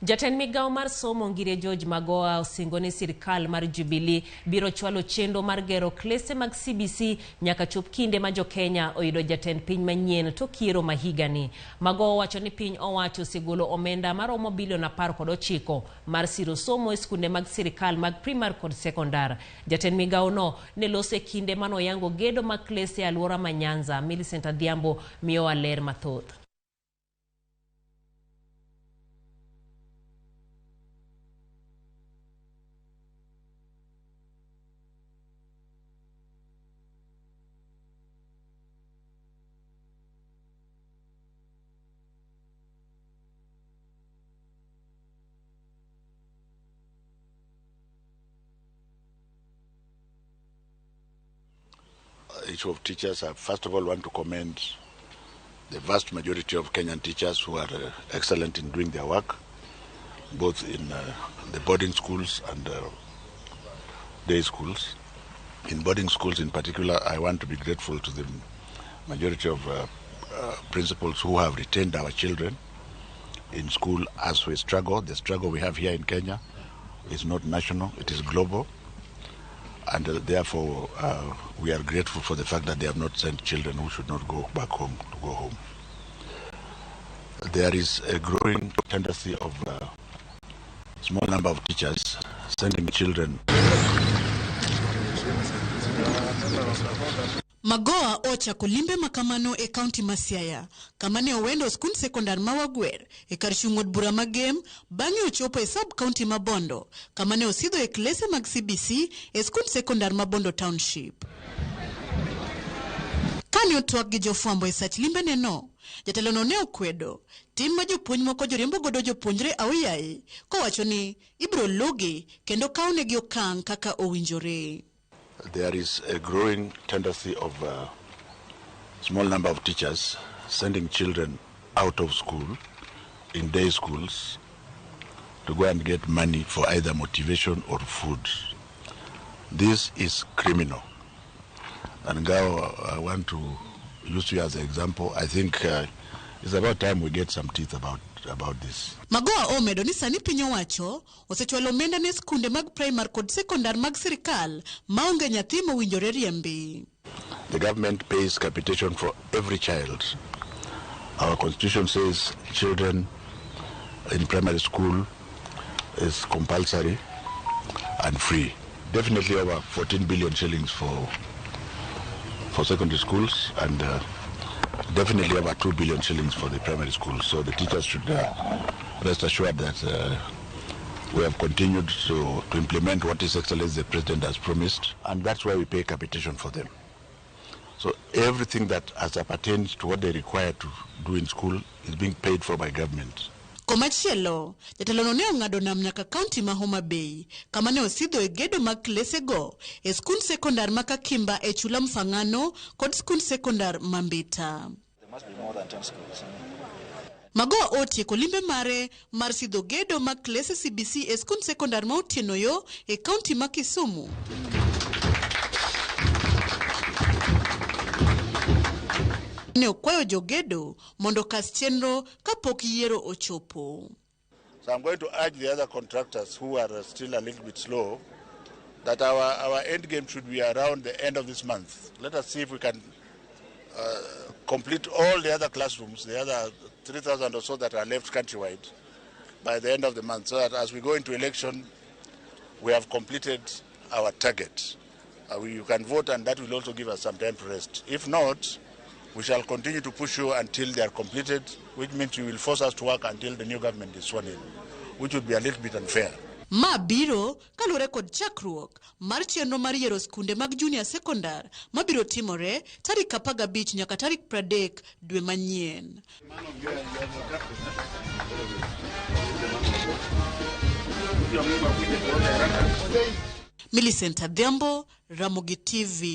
Jatend migao mar Somo ngire George Magoha osingone sirkal mar Jubilee biro chwalo chenro mar gero klese mag CBC nyaka chop kinde ma jo Kenya oyudo jatend piny manyien to kiero mahigani. Magoha wacho ni piny owacho osigolo omenda maromo bilion 19 mar siro somo e skunde mag sirkal mag primar kod sekondar. Jatend migao no ne lose kinde mano yango gedo mag klese alwora ma Nyanza. Millicent Adhiambo miyo aler mathoth. Issue of teachers, I first of all want to commend the vast majority of Kenyan teachers who are excellent in doing their work, both in the boarding schools and day schools. In boarding schools in particular, I want to be grateful to the majority of principals who have retained our children in school as we struggle. The struggle we have here in Kenya is not national, it is global. And therefore, we are grateful for the fact that they have not sent children who should not go back home to go home. There is a growing tendency of a small number of teachers sending children. Magoha ocha kulimbe makamano e county Masiaya, kamane owendo skun sekondar mawagwer, e karchungod bura magem, bangi ochopo e sub-county Mabondo, kamane osidho e klese mag CBC e skun sekondar Mabondo Township. Kani otwak gi jofwambo e sach limbe neno, jatelono ne okwedo, tim ma jopuonj moko joriembo godo jopuonjre aoyaye, kowacho ni ibro logi kendo kaune gi okang' kaka owinjore. There is a growing tendency of a small number of teachers sending children out of school in day schools to go and get money for either motivation or food. This is criminal. And now I want to use you as an example. I think it's about time we get some teeth about this. Magoha omedo ni sani piny owacho osechwalo omenda ne skunde mag primar kod sekondar mag sirkal maonge nyathi mowinjore riembi. The government pays capitation for every child. Our constitution says children in primary school is compulsory and free. Definitely over 14 billion shillings for secondary schools and definitely over 2 billion shillings for the primary schools. So the teachers should rest assured that we have continued to implement what His Excellency the President has promised, and that's why we pay capitation for them. So everything that as pertains to what they require to do in school is being paid for by government. Komachielo, jatelono ne ong'ado nam nyaka county ma Homa Bay, kama ne osidho e gedo mag klese go e skun sekondar ma Kakimba e chula Mfangano kod skun sekondar Mambita. There must be more than 10 schools. Magoha otieko limbe mare mar sidho gedo mag klese CBC e skun sekondar ma Otieno yo e county ma Kisumu. Ne okwayo jogedo mondo kas chenro kapok yiero ochopo. So I'm going to urge the other contractors who are still a little bit slow that our end game should be around the end of this month. Let us see if we can complete all the other classrooms, the other 3,000 or so that are left countrywide by the end of the month, so that as we go into election, we have completed our target. You can vote, and that will also give us some time to rest. If not, we shall continue to push you until they are completed, which means you will force us to work until the new government is sworn in, which would be a little bit unfair. Ma biro kalure kod chakruok mar chenro mar yiero skunde mag junior sekondar mabiro timore tarik 15 nyaka tarik 30 dwe manyien. Millicent Adhiambo, Ramogi TV.